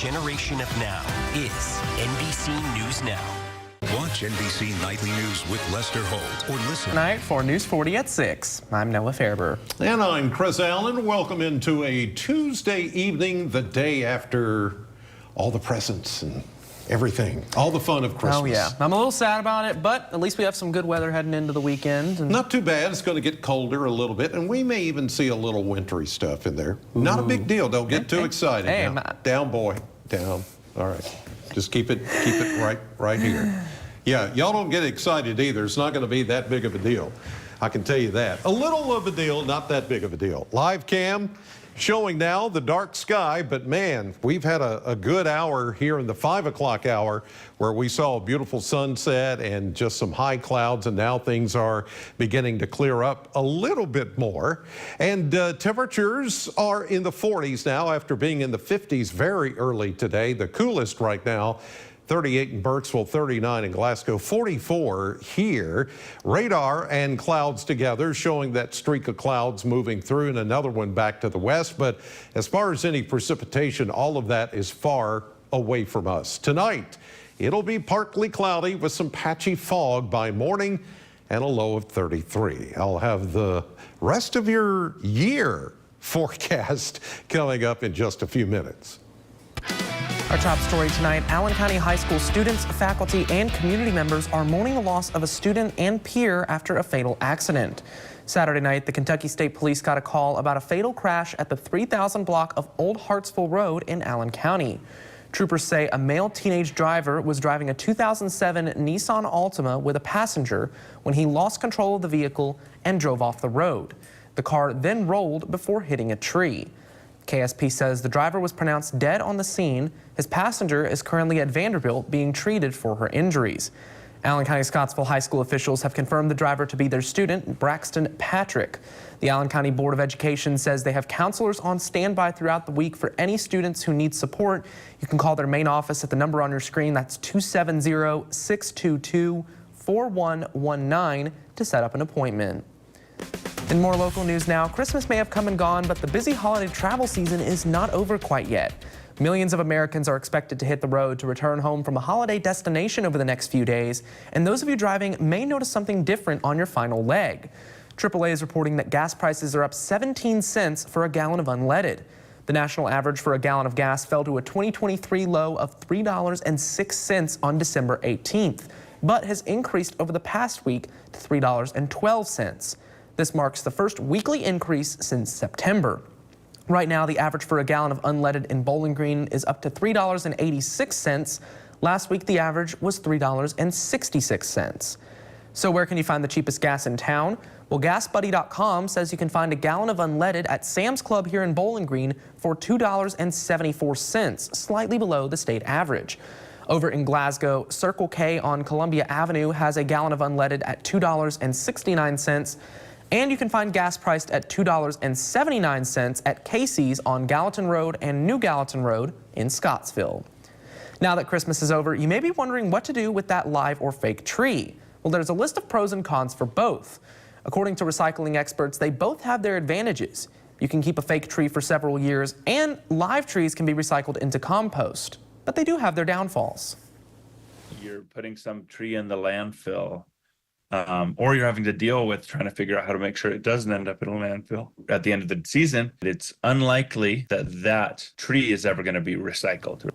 generation of now is NBC News Now. Watch NBC Nightly News with Lester Holt or listen tonight for News 40 at 6. I'm Noah Fairber. And I'm Chris Allen. Welcome into a Tuesday evening, the day after all the presents and everything, all the fun of Christmas. Oh, yeah. I'm a little sad about it, but at least we have some good weather heading into the weekend. And not too bad. It's going to get colder a little bit, and we may even see a little wintry stuff in there. Ooh. Not a big deal. Don't get too excited. Hey, now. Down, boy. Down. All right. Just keep it right here. Yeah, y'all don't get excited either. It's not going to be that big of a deal. I can tell you that. A little of a deal, not that big of a deal. Live cam showing now the dark sky, but man, we've had a good hour here in the 5 o'clock hour where we saw a beautiful sunset and just some high clouds, and now things are beginning to clear up a little bit more. And temperatures are in the 40s now after being in the 50s very early today. The coolest right now, 38 in Burkesville, 39 in Glasgow, 44 here. Radar and clouds together showing that streak of clouds moving through and another one back to the west. But as far as any precipitation, all of that is far away from us. Tonight, it'll be partly cloudy with some patchy fog by morning and a low of 33. I'll have the rest of your year forecast coming up in just a few minutes. Our top story tonight, Allen County High School students, faculty, and community members are mourning the loss of a student and peer after a fatal accident. Saturday night, the Kentucky State Police got a call about a fatal crash at the 3000 block of Old Hartsville Road in Allen County. Troopers say a male teenage driver was driving a 2007 Nissan Altima with a passenger when he lost control of the vehicle and drove off the road. The car then rolled before hitting a tree. KSP says the driver was pronounced dead on the scene. His passenger is currently at Vanderbilt being treated for her injuries. Allen County Scottsville High School officials have confirmed the driver to be their student, Braxton Patrick. The Allen County Board of Education says they have counselors on standby throughout the week for any students who need support. You can call their main office at the number on your screen. That's 270-622-4119 to set up an appointment. In more local news now, Christmas may have come and gone, but the busy holiday travel season is not over quite yet. Millions of Americans are expected to hit the road to return home from a holiday destination over the next few days, and those of you driving may notice something different on your final leg. AAA is reporting that gas prices are up 17 cents for a gallon of unleaded. The national average for a gallon of gas fell to a 2023 low of $3.06 on December 18th, but has increased over the past week to $3.12. This marks the first weekly increase since September. Right now, the average for a gallon of unleaded in Bowling Green is up to $3.86. Last week, the average was $3.66. So where can you find the cheapest gas in town? Well, GasBuddy.com says you can find a gallon of unleaded at Sam's Club here in Bowling Green for $2.74, slightly below the state average. Over in Glasgow, Circle K on Columbia Avenue has a gallon of unleaded at $2.69. And you can find gas priced at $2.79 at Casey's on Gallatin Road and New Gallatin Road in Scottsville. Now that Christmas is over, you may be wondering what to do with that live or fake tree. Well, there's a list of pros and cons for both. According to recycling experts, they both have their advantages. You can keep a fake tree for several years, and live trees can be recycled into compost. But they do have their downfalls. You're putting some tree in the landfill. Or you're having to deal with trying to figure out how to make sure it doesn't end up in a landfill. At the end of the season, it's unlikely that that tree is ever going to be recycled.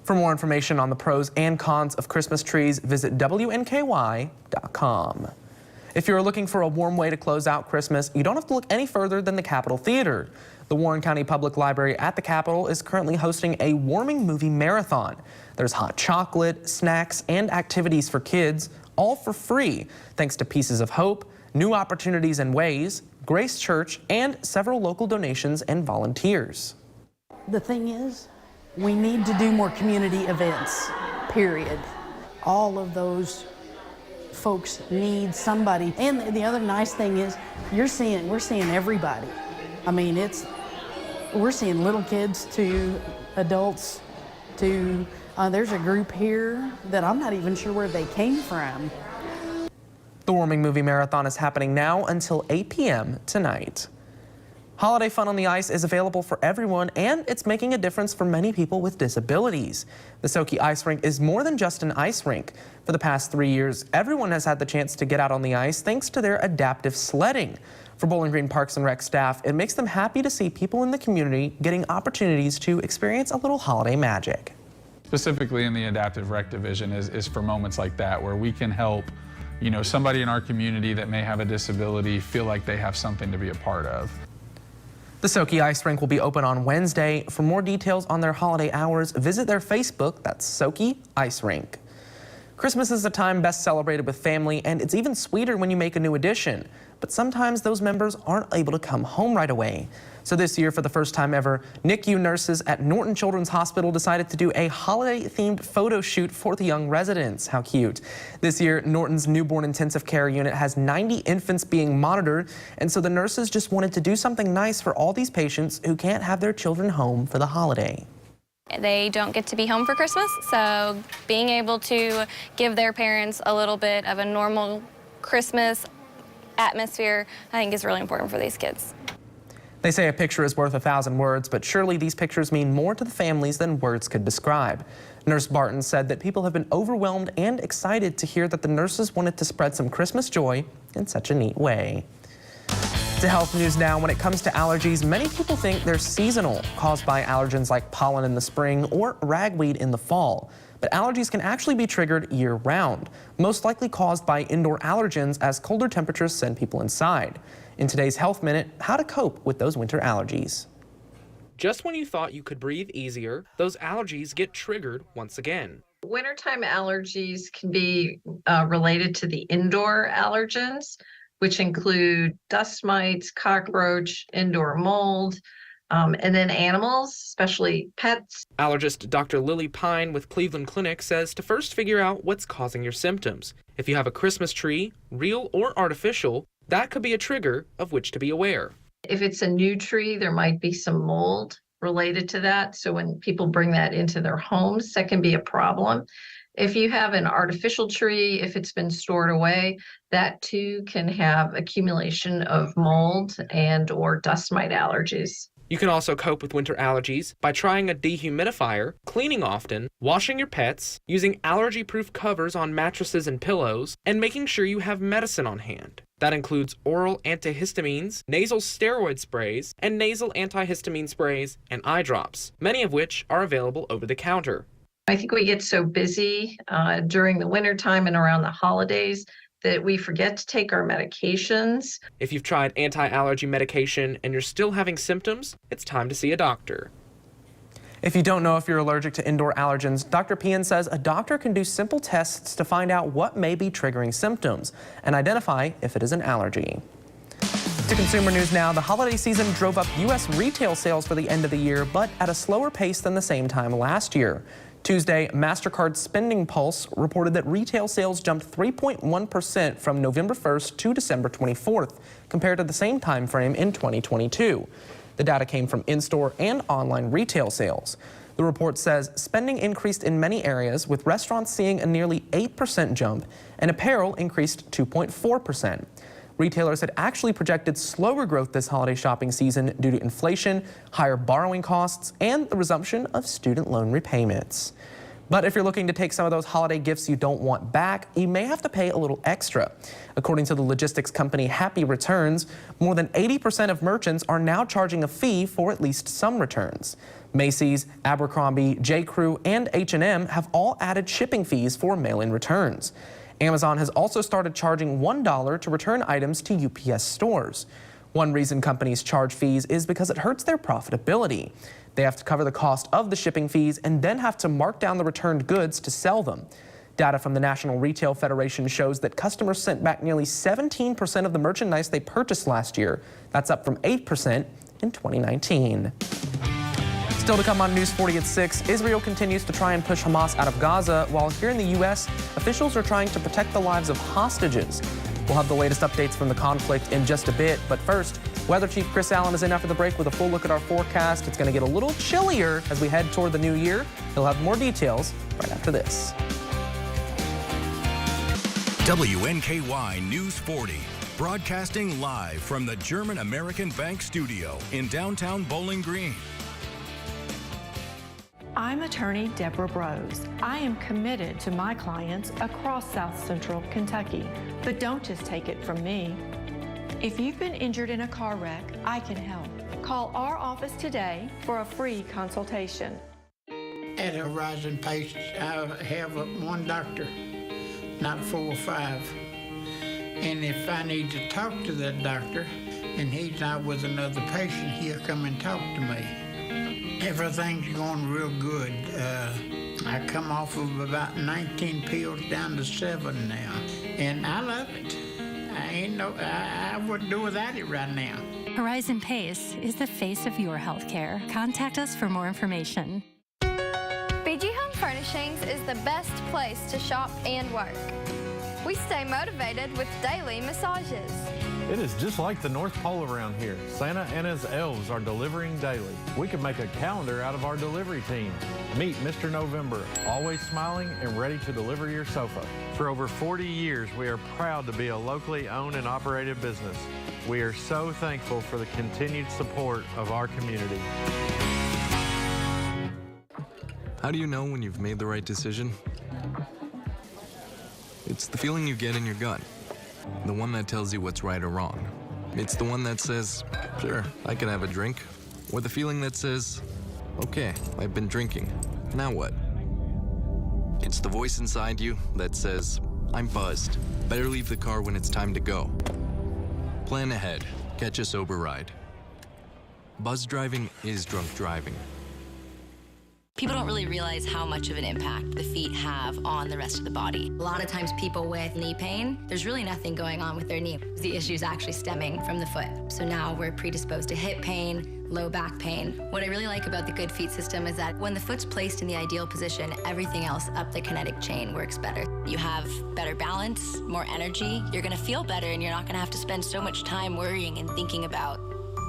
For more information on the pros and cons of Christmas trees, visit WNKY.com. If you're looking for a warm way to close out Christmas, you don't have to look any further than the Capitol Theater. The Warren County Public Library at the Capitol is currently hosting a warming movie marathon. There's hot chocolate, snacks, and activities for kids, all for free, thanks to Pieces of Hope, New Opportunities and Ways, Grace Church, and several local donations and volunteers. The thing is, we need to do more community events, period. All of those folks need somebody. And the other nice thing is, we're seeing everybody. I mean, we're seeing little kids to adults to there's a group here that I'm not even sure where they came from. The Warming Movie Marathon is happening now until 8 p.m. tonight. Holiday fun on the ice is available for everyone, and it's making a difference for many people with disabilities. The Skokie Ice Rink is more than just an ice rink. For the past 3 years, everyone has had the chance to get out on the ice thanks to their adaptive sledding. For Bowling Green Parks and Rec staff, it makes them happy to see people in the community getting opportunities to experience a little holiday magic. Specifically in the adaptive rec division is for moments like that where we can help, you know, somebody in our community that may have a disability feel like they have something to be a part of. The Skokie Ice Rink will be open on Wednesday. For more details on their holiday hours, visit their Facebook. That's Skokie Ice Rink. Christmas is a time best celebrated with family, and it's even sweeter when you make a new addition. But sometimes those members aren't able to come home right away. So this year, for the first time ever, NICU nurses at Norton Children's Hospital decided to do a holiday-themed photo shoot for the young residents. How cute. This year, Norton's newborn intensive care unit has 90 infants being monitored, and so the nurses just wanted to do something nice for all these patients who can't have their children home for the holiday. They don't get to be home for Christmas, so being able to give their parents a little bit of a normal Christmas atmosphere, I think is really important for these kids. They say a picture is worth 1,000 words, but surely these pictures mean more to the families than words could describe. Nurse Barton said that people have been overwhelmed and excited to hear that the nurses wanted to spread some Christmas joy in such a neat way. To health news now, when it comes to allergies, many people think they're seasonal, caused by allergens like pollen in the spring or ragweed in the fall. But allergies can actually be triggered year-round, most likely caused by indoor allergens as colder temperatures send people inside. In today's Health Minute, how to cope with those winter allergies. Just when you thought you could breathe easier, those allergies get triggered once again. Wintertime allergies can be related to the indoor allergens, which include dust mites, cockroach, indoor mold, and then animals, especially pets. Allergist Dr. Lily Pine with Cleveland Clinic says to first figure out what's causing your symptoms. If you have a Christmas tree, real or artificial, that could be a trigger of which to be aware. If it's a new tree, there might be some mold related to that. So when people bring that into their homes, that can be a problem. If you have an artificial tree, if it's been stored away, that too can have accumulation of mold and or dust mite allergies. You can also cope with winter allergies by trying a dehumidifier, cleaning often, washing your pets, using allergy-proof covers on mattresses and pillows, and making sure you have medicine on hand. That includes oral antihistamines, nasal steroid sprays, and nasal antihistamine sprays and eye drops, many of which are available over the counter. I think we get so busy during the wintertime and around the holidays that we forget to take our medications. If you've tried anti-allergy medication and you're still having symptoms, it's time to see a doctor. If you don't know if you're allergic to indoor allergens, Dr. Pian says a doctor can do simple tests to find out what may be triggering symptoms and identify if it is an allergy. To consumer news now, the holiday season drove up U.S. retail sales for the end of the year, but at a slower pace than the same time last year. Tuesday, MasterCard Spending Pulse reported that retail sales jumped 3.1% from November 1st to December 24th, compared to the same time frame in 2022. The data came from in-store and online retail sales. The report says spending increased in many areas, with restaurants seeing a nearly 8% jump, and apparel increased 2.4%. Retailers had actually projected slower growth this holiday shopping season due to inflation, higher borrowing costs, and the resumption of student loan repayments. But if you're looking to take some of those holiday gifts you don't want back, you may have to pay a little extra. According to the logistics company Happy Returns, more than 80% of merchants are now charging a fee for at least some returns. Macy's, Abercrombie, J.Crew, and H&M have all added shipping fees for mail-in returns. Amazon has also started charging $1 to return items to UPS stores. One reason companies charge fees is because it hurts their profitability. They have to cover the cost of the shipping fees and then have to mark down the returned goods to sell them. Data from the National Retail Federation shows that customers sent back nearly 17% of the merchandise they purchased last year. That's up from 8% in 2019. Still to come on News 40 at 6, Israel continues to try and push Hamas out of Gaza, while here in the U.S., officials are trying to protect the lives of hostages. We'll have the latest updates from the conflict in just a bit, but first, Weather Chief Chris Allen is in after the break with a full look at our forecast. It's going to get a little chillier as we head toward the new year. He'll have more details right after this. WNKY News 40. Broadcasting live from the German American Bank studio in downtown Bowling Green. I'm attorney Deborah Brose. I am committed to my clients across South Central Kentucky. But don't just take it from me. If you've been injured in a car wreck, I can help. Call our office today for a free consultation. At Horizon Pace, I have one doctor, not 4 or 5. And if I need to talk to that doctor and he's not with another patient, he'll come and talk to me. Everything's going real good. I come off of about 19 pills down to 7 now, and I love it. I wouldn't do without it right now. Horizon Pace is the face of your healthcare. Contact us for more information. BG Home Furnishings is the best place to shop and work. We stay motivated with daily massages. It is just like the North Pole around here. Santa and his elves are delivering daily. We could make a calendar out of our delivery team. Meet Mr. November, always smiling and ready to deliver your sofa. For over 40 years, we are proud to be a locally owned and operated business. We are so thankful for the continued support of our community. How do you know when you've made the right decision? It's the feeling you get in your gut. The one that tells you what's right or wrong. It's the one that says, sure, I can have a drink. Or the feeling that says, okay, I've been drinking. Now what? It's the voice inside you that says, I'm buzzed. Better leave the car when it's time to go. Plan ahead. Catch a sober ride. Buzz driving is drunk driving. People don't really realize how much of an impact the feet have on the rest of the body. A lot of times people with knee pain, there's really nothing going on with their knee. The issue is actually stemming from the foot. So now we're predisposed to hip pain, low back pain. What I really like about the Good Feet system is that when the foot's placed in the ideal position, everything else up the kinetic chain works better. You have better balance, more energy, you're gonna feel better, and you're not gonna have to spend so much time worrying and thinking about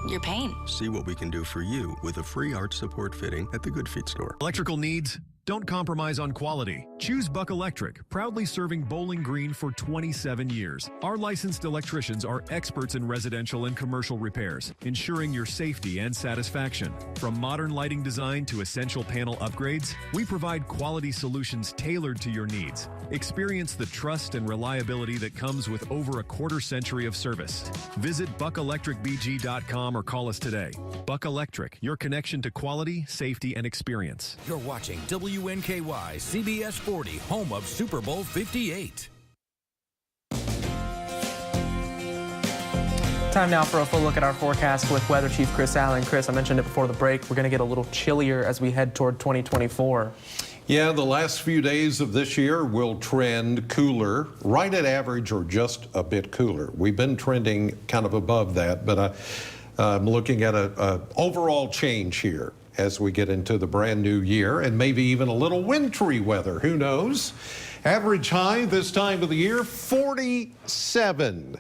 your pain. See what we can do for you with a free arch support fitting at the Good Feet store. Electrical needs? Don't compromise on quality. Choose Buck Electric, proudly serving Bowling Green for 27 years. Our licensed electricians are experts in residential and commercial repairs, ensuring your safety and satisfaction. From modern lighting design to essential panel upgrades, we provide quality solutions tailored to your needs. Experience the trust and reliability that comes with over a quarter-century of service. Visit buckelectricbg.com or call us today. Buck Electric, your connection to quality, safety, and experience. You're watching WNKY CBS 40, home of Super Bowl 58. Time now for a full look at our forecast with Weather Chief Chris Allen. Chris, I mentioned it before the break. We're going to get a little chillier as we head toward 2024. Yeah, the last few days of this year will trend cooler, right at average or just a bit cooler. We've been trending kind of above that, but I'm looking at an overall change here as we get into the brand new year, and maybe even a little wintry weather. Who knows? Average high this time of the year, 47.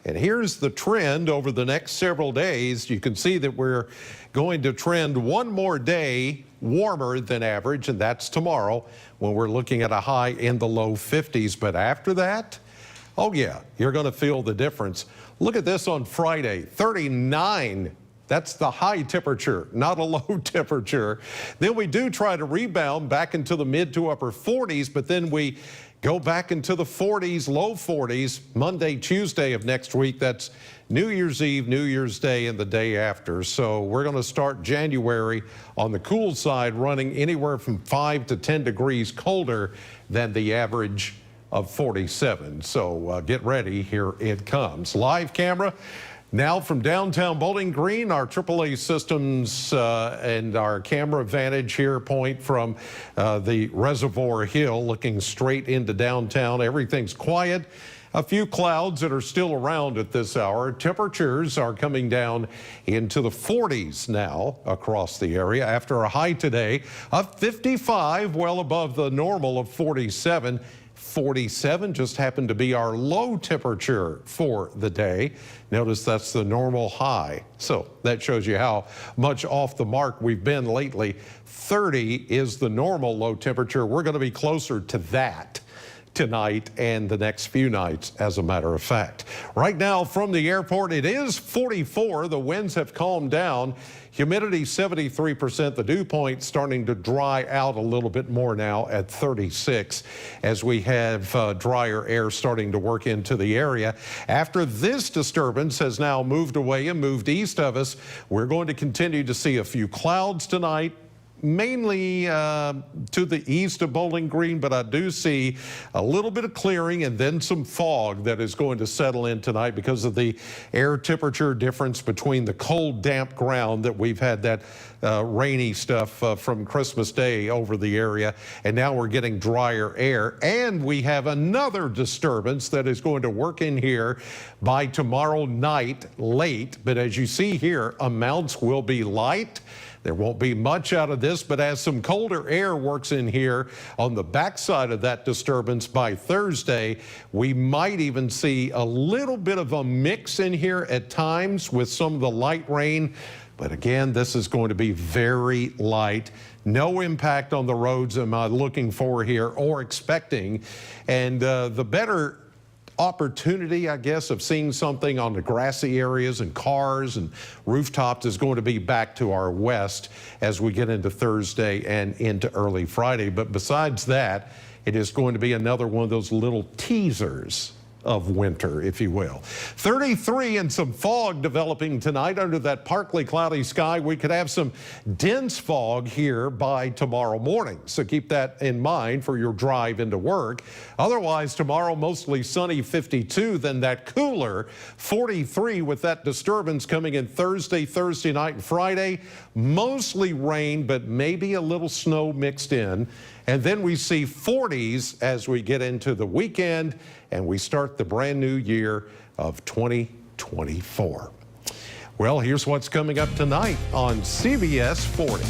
And here's the trend over the next several days. You can see that we're going to trend one more day warmer than average, and that's tomorrow when we're looking at a high in the low 50s. But after that, oh yeah, you're going to feel the difference. Look at this on Friday, 39. That's the high temperature, not a low temperature. Then we do try to rebound back into the mid to upper 40s, but then we go back into the 40s, low 40s, Monday, Tuesday of next week. That's New Year's Eve, New Year's Day, and the day after. So we're going to start January on the cool side, running anywhere from 5 to 10 degrees colder than the average of 47. So get ready, here it comes. Live camera. Now from downtown Bowling Green, our AAA systems and our camera vantage here point from the Reservoir Hill, looking straight into downtown. Everything's quiet. A few clouds that are still around at this hour. Temperatures are coming down into the 40s now across the area after a high today of 55, well above the normal of 47. 47 just happened to be our low temperature for the day. Notice that's the normal high. So that shows you how much off the mark we've been lately. 30 is the normal low temperature. We're going to be closer to that tonight and the next few nights, as a matter of fact. Right now from the airport, it is 44. The winds have calmed down. Humidity 73%. The dew point starting to dry out a little bit more now at 36 as we have drier air starting to work into the area. After this disturbance has now moved away and moved east of us, we're going to continue to see a few clouds tonight, mainly to the east of Bowling Green, but I do see a little bit of clearing and then some fog that is going to settle in tonight because of the air temperature difference between the cold, damp ground that we've had that rainy stuff from Christmas Day over the area, and now we're getting drier air, and we have another disturbance that is going to work in here by tomorrow night late, but as you see here, amounts will be light. There won't be much out of this, but as some colder air works in here on the backside of that disturbance by Thursday, we might even see a little bit of a mix in here at times with some of the light rain. But again, this is going to be very light. No impact on the roads am I looking for here or expecting. And the better opportunity, I guess, of seeing something on the grassy areas and cars and rooftops is going to be back to our west as we get into Thursday and into early Friday. But besides that, it is going to be another one of those little teasers of winter, if you will. 33 and some fog developing tonight under that partly cloudy sky. We could have some dense fog here by tomorrow morning, so keep that in mind for your drive into work. Otherwise, tomorrow mostly sunny, 52, then that cooler 43 with that disturbance coming in Thursday night and Friday. Mostly rain, but maybe a little snow mixed in. And then we see 40s as we get into the weekend and we start the brand new year of 2024. Well, here's what's coming up tonight on CBS 40.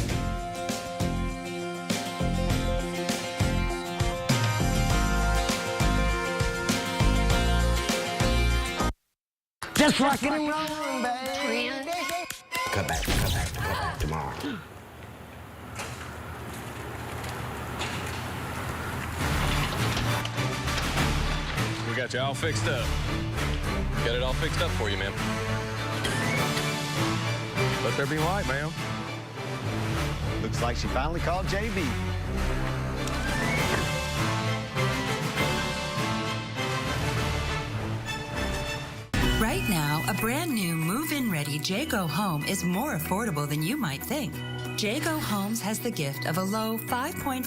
Just rockin' and rollin', baby. Come back tomorrow. We got you all fixed up. Got it all fixed up for you, ma'am. Let there be light, ma'am. Looks like she finally called JB. Right now, a brand new move-in ready Jayco home is more affordable than you might think. Jayco Homes has the gift of a low 5.5%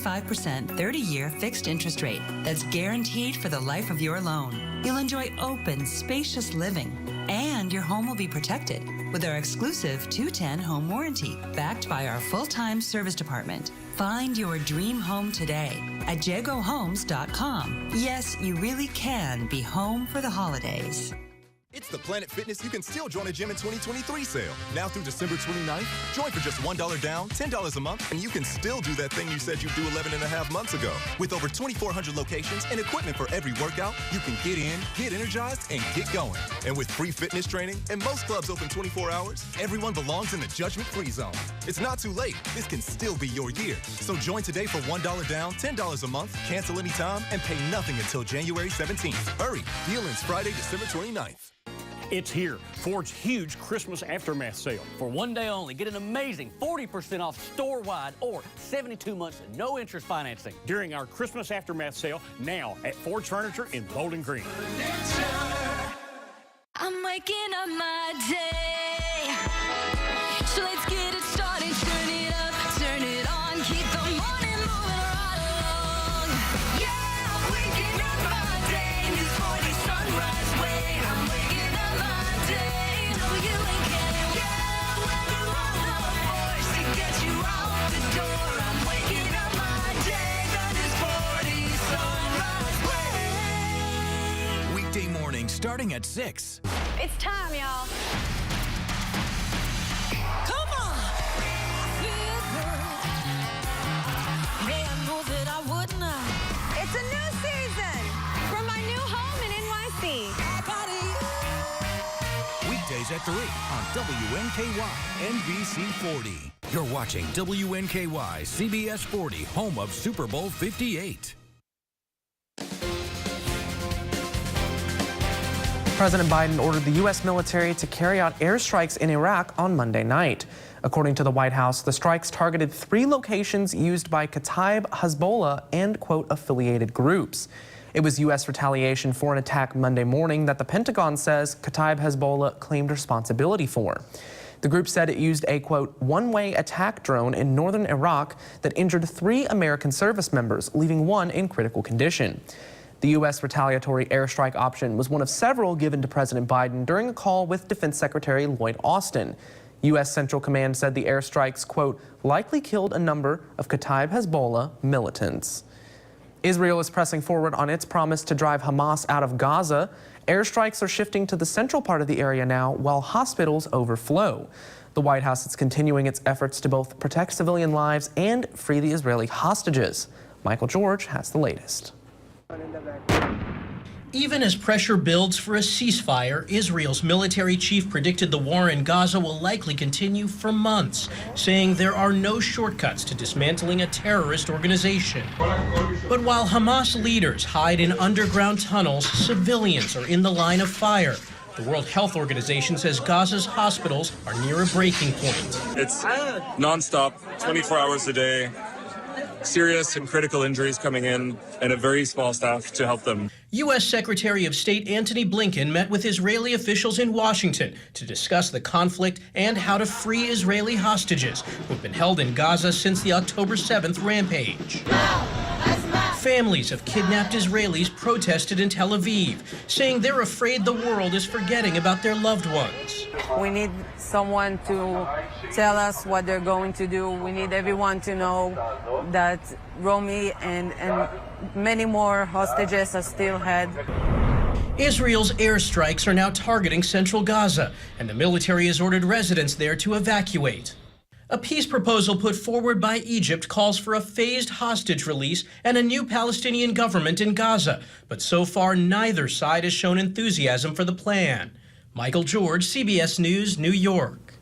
30-year fixed interest rate that's guaranteed for the life of your loan. You'll enjoy open, spacious living, and your home will be protected with our exclusive 210 home warranty, backed by our full-time service department. Find your dream home today at JaycoHomes.com. Yes, you really can be home for the holidays. It's the Planet Fitness You Can Still Join a Gym in 2023 sale. Now through December 29th, join for just $1 down, $10 a month, and you can still do that thing you said you'd do 11 and a half months ago. With over 2,400 locations and equipment for every workout, you can get in, get energized, and get going. And with free fitness training and most clubs open 24 hours, everyone belongs in the judgment-free zone. It's not too late. This can still be your year. So join today for $1 down, $10 a month, cancel anytime, and pay nothing until January 17th. Hurry. Deal ends Friday, December 29th. It's here, Ford's huge Christmas aftermath sale. For one day only, get an amazing 40% off store-wide or 72 months of no interest financing during our Christmas aftermath sale now at Ford's Furniture in Bowling Green. I'm waking up my day, so let's get it started. Turn it up, turn it on, keep the morning moving right along. Yeah, I'm waking up my day, this 40 sunrise way. I'm waking up my day, no you ain't getting. Yeah, when you want the force to get you out the door. I'm waking up my day, got this 40 sunrise way. Weekday morning starting at 6. It's time, y'all. Come on. Feel good. Yeah, I know that I wouldn't. It's a new season from my new home in NYC. Weekdays at 3 on WNKY NBC 40. You're watching WNKY CBS 40, home of Super Bowl 58. President Biden ordered the U.S. military to carry out airstrikes in Iraq on Monday night. According to the White House, the strikes targeted 3 locations used by Kataib Hezbollah and, quote, affiliated groups. It was U.S. retaliation for an attack Monday morning that the Pentagon says Kataib Hezbollah claimed responsibility for. The group said it used a, quote, one-way attack drone in northern Iraq that injured 3 American service members, leaving 1 in critical condition. The U.S. retaliatory airstrike option was one of several given to President Biden during a call with Defense Secretary Lloyd Austin. U.S. Central Command said the airstrikes, quote, likely killed a number of Kataib Hezbollah militants. Israel is pressing forward on its promise to drive Hamas out of Gaza. Airstrikes are shifting to the central part of the area now, while hospitals overflow. The White House is continuing its efforts to both protect civilian lives and free the Israeli hostages. Michael George has the latest. Even as pressure builds for a ceasefire, Israel's military chief predicted the war in Gaza will likely continue for months, saying there are no shortcuts to dismantling a terrorist organization. But while Hamas leaders hide in underground tunnels, civilians are in the line of fire. The World Health Organization says Gaza's hospitals are near a breaking point. It's nonstop, 24 hours a day. Serious and critical injuries coming in, and a very small staff to help them. U.S. Secretary of State Antony Blinken met with Israeli officials in Washington to discuss the conflict and how to free Israeli hostages who've been held in Gaza since the October 7th rampage. Families of kidnapped Israelis protested in Tel Aviv, saying they're afraid the world is forgetting about their loved ones. We need someone to tell us what they're going to do. We need everyone to know that Romy and many more hostages are still held. Israel's airstrikes are now targeting central Gaza, and the military has ordered residents there to evacuate. A peace proposal put forward by Egypt calls for a phased hostage release and a new Palestinian government in Gaza, but so far neither side has shown enthusiasm for the plan. Michael George, CBS News, New York.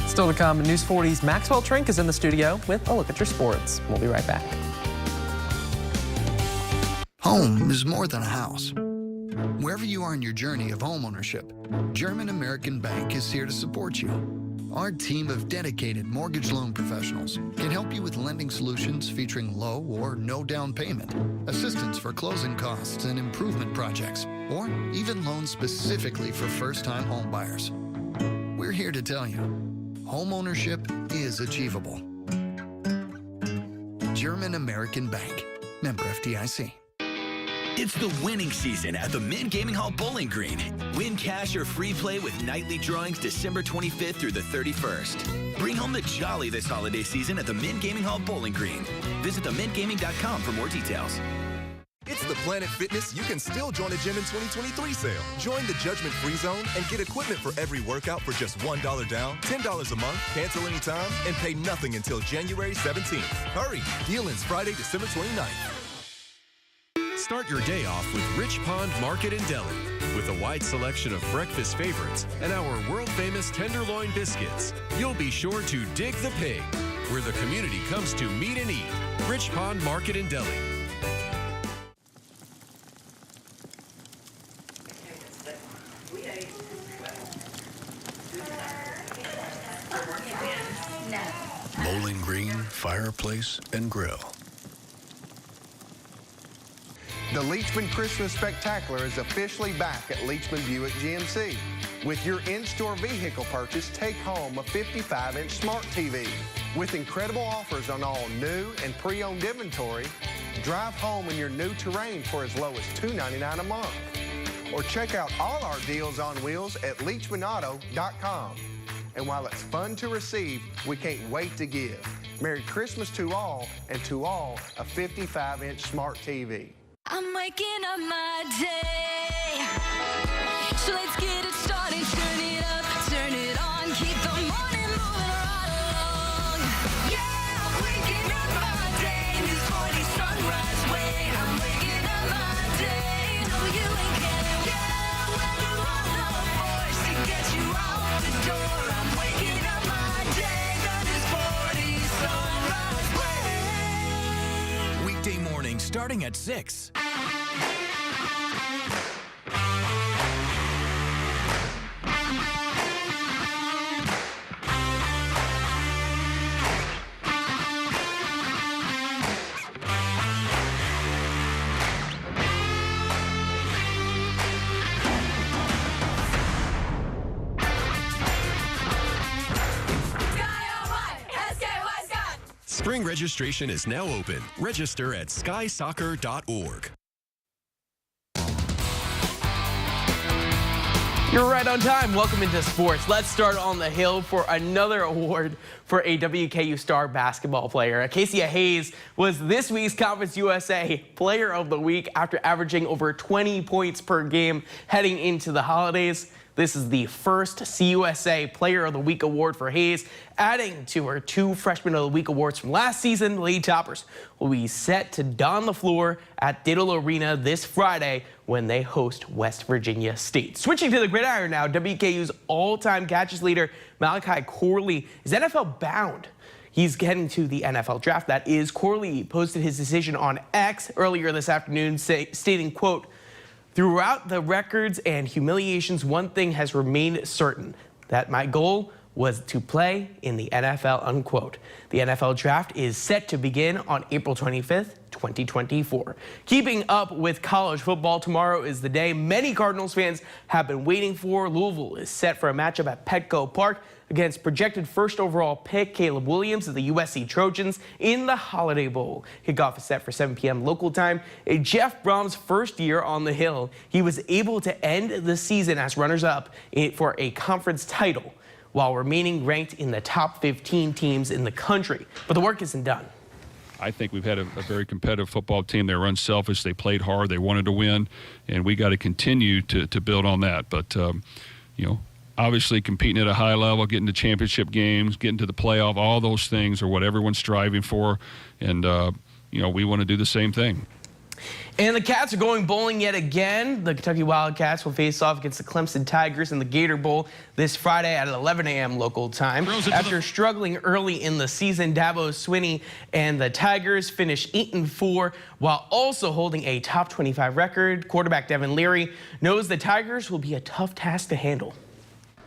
Still to come, News 40's Maxwell Trink is in the studio with a look at your sports. We'll be right back. Home is more than a house. Wherever you are in your journey of homeownership, German American Bank is here to support you. Our team of dedicated mortgage loan professionals can help you with lending solutions featuring low or no down payment, assistance for closing costs and improvement projects, or even loans specifically for first-time home buyers. We're here to tell you, homeownership is achievable. German American Bank, member FDIC. It's the winning season at the Mint Gaming Hall Bowling Green. Win cash or free play with nightly drawings December 25th through the 31st. Bring home the jolly this holiday season at the Mint Gaming Hall Bowling Green. Visit themintgaming.com for more details. It's the Planet Fitness You Can Still Join a Gym in 2023 sale. Join the judgment-free zone and get equipment for every workout for just $1 down, $10 a month, cancel anytime, and pay nothing until January 17th. Hurry! Deal ends Friday, December 29th. Start your day off with Rich Pond Market and Deli. With a wide selection of breakfast favorites and our world-famous tenderloin biscuits, you'll be sure to dig the pig, where the community comes to meet and eat. Rich Pond Market and Deli. Bowling Green Fireplace and Grill. The Leachman Christmas Spectacular is officially back at Leachman Buick GMC. With your in-store vehicle purchase, take home a 55-inch smart TV. With incredible offers on all new and pre-owned inventory, drive home in your new Terrain for as low as $299 a month. Or check out all our deals on wheels at LeachmanAuto.com. And while it's fun to receive, we can't wait to give. Merry Christmas to all, and to all, a 55-inch smart TV. I'm waking up my day, so let's get it started. Turn it up, turn it on, keep the morning moving right along. Yeah, I'm waking up my day, News 40 sunrise way. I'm waking up my day, WNK. Yeah, we're the force to get you out the door. I'm waking up my day, the News 40 sunrise way. Weekday morning starting at 6. Spring registration is now open. Register at skysoccer.org. You're right on time. Welcome into sports. Let's start on the hill for another award for a WKU star basketball player. Acacia Hayes was this week's Conference USA Player of the Week after averaging over 20 points per game heading into the holidays. This is the first CUSA Player of the Week award for Hayes, adding to her 2 Freshman of the Week awards from last season. The Lady Toppers will be set to don the floor at Diddle Arena this Friday when they host West Virginia State. Switching to the gridiron now, WKU's all-time catches leader, Malachi Corley, is NFL bound. He's heading to the NFL draft. That is, Corley posted his decision on X earlier this afternoon, stating, quote, "Throughout the records and humiliations, one thing has remained certain, that my goal was to play in the NFL," unquote. The NFL draft is set to begin on April 25th, 2024. Keeping up with college football, tomorrow is the day many Cardinals fans have been waiting for. Louisville is set for a matchup at Petco Park against projected first overall pick Caleb Williams of the USC Trojans in the Holiday Bowl. Kickoff is set for 7 p.m. local time. In Jeff Brom's first year on the Hill, he was able to end the season as runners-up for a conference title while remaining ranked in the top 15 teams in the country. But the work isn't done. I think we've had a very competitive football team. They were unselfish. They played hard. They wanted to win, and we got to continue to build on that. But, obviously competing at a high level, getting to championship games, getting to the playoff, all those things are what everyone's striving for. And, we want to do the same thing. And the Cats are going bowling yet again. The Kentucky Wildcats will face off against the Clemson Tigers in the Gator Bowl this Friday at 11 a.m. local time. After struggling early in the season, Dabo Swinney and the Tigers finished 8-4 while also holding a top 25 record. Quarterback Devin Leary knows the Tigers will be a tough task to handle.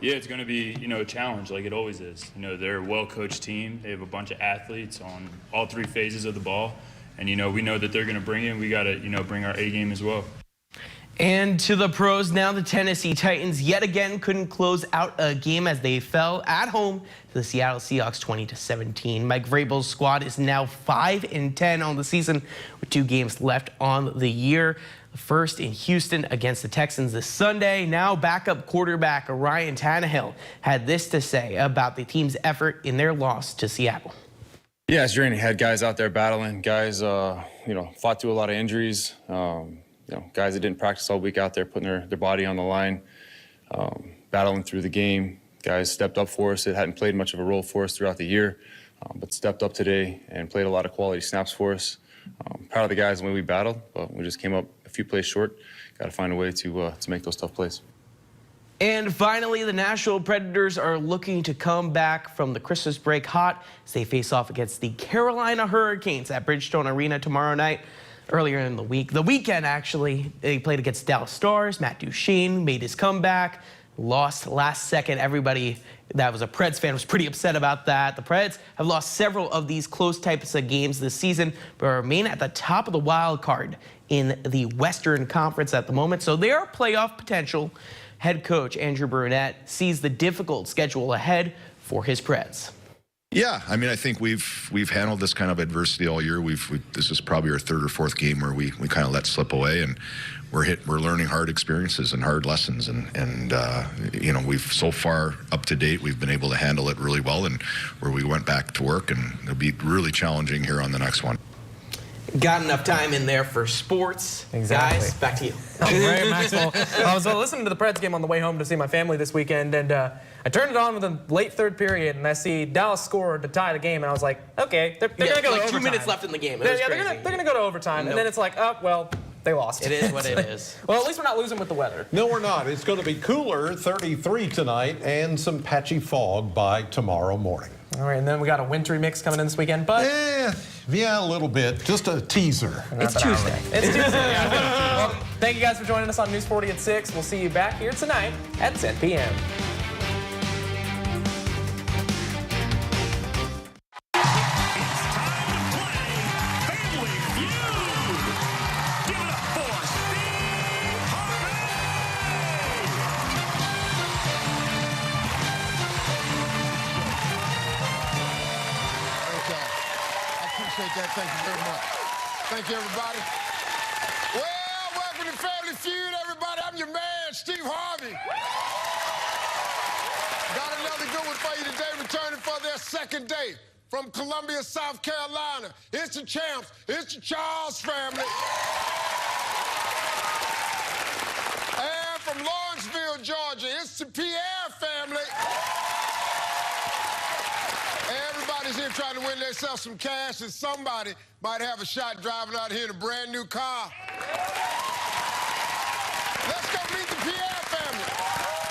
Yeah, it's going to be, a challenge like it always is. They're a well-coached team. They have a bunch of athletes on all 3 phases of the ball. And, we know that they're going to bring it. We got to, bring our A game as well. And to the pros now, the Tennessee Titans yet again couldn't close out a game as they fell at home to the Seattle Seahawks 20-17. Mike Vrabel's squad is now 5-10 on the season with 2 games left on the year. The first in Houston against the Texans this Sunday. Now backup quarterback Ryan Tannehill had this to say about the team's effort in their loss to Seattle. Yeah, it's draining. Had guys out there battling, guys, fought through a lot of injuries. Guys that didn't practice all week out there putting their body on the line, battling through the game. Guys stepped up for us. It hadn't played much of a role for us throughout the year, but stepped up today and played a lot of quality snaps for us. Proud of the guys and the way we battled, but we just came up a few plays short. Got to find a way to make those tough plays. And finally, the Nashville Predators are looking to come back from the Christmas break hot as they face off against the Carolina Hurricanes at Bridgestone Arena tomorrow night. Earlier in the weekend, actually, they played against Dallas Stars. Matt Duchene made his comeback, lost last second. Everybody that was a Preds fan was pretty upset about that. The Preds have lost several of these close types of games this season, but remain at the top of the wild card in the Western Conference at the moment. So there are playoff potential. Head coach Andrew Brunette sees the difficult schedule ahead for his Preds. Yeah, I think we've handled this kind of adversity all year. This is probably our 3rd or 4th game where we kind of let slip away, and we're learning hard experiences and hard lessons, and we've so far up to date we've been able to handle it really well, and where we went back to work, and it'll be really challenging here on the next one. Got enough time in there for sports. Exactly. Guys, back to you. Right, Maxwell. I was listening to the Preds game on the way home to see my family this weekend, and I turned it on with a late 3rd period, and I see Dallas score to tie the game, and I was like, okay, they're going to go to overtime. 2 minutes left in the game. They're going to go to overtime, and then it's like, oh, well, they lost. It is what it is. Well, at least we're not losing with the weather. No, we're not. It's going to be cooler, 33 tonight, and some patchy fog by tomorrow morning. All right, and then we got a wintry mix coming in this weekend, but... Yeah, a little bit. Just a teaser. It's Tuesday. It's Tuesday. Well, thank you guys for joining us on News 40 at 6. We'll see you back here tonight at 10 p.m. appreciate that. Thank you very much. Thank you, everybody. Well, welcome to Family Feud, everybody. I'm your man, Steve Harvey. Got another good one for you today, returning for their second day from Columbia, South Carolina. It's the champs. It's the Charles family. And from Lawrenceville, Georgia, it's the Pierre family. Everybody's here trying to win themselves some cash, and somebody might have a shot driving out here in a brand new car.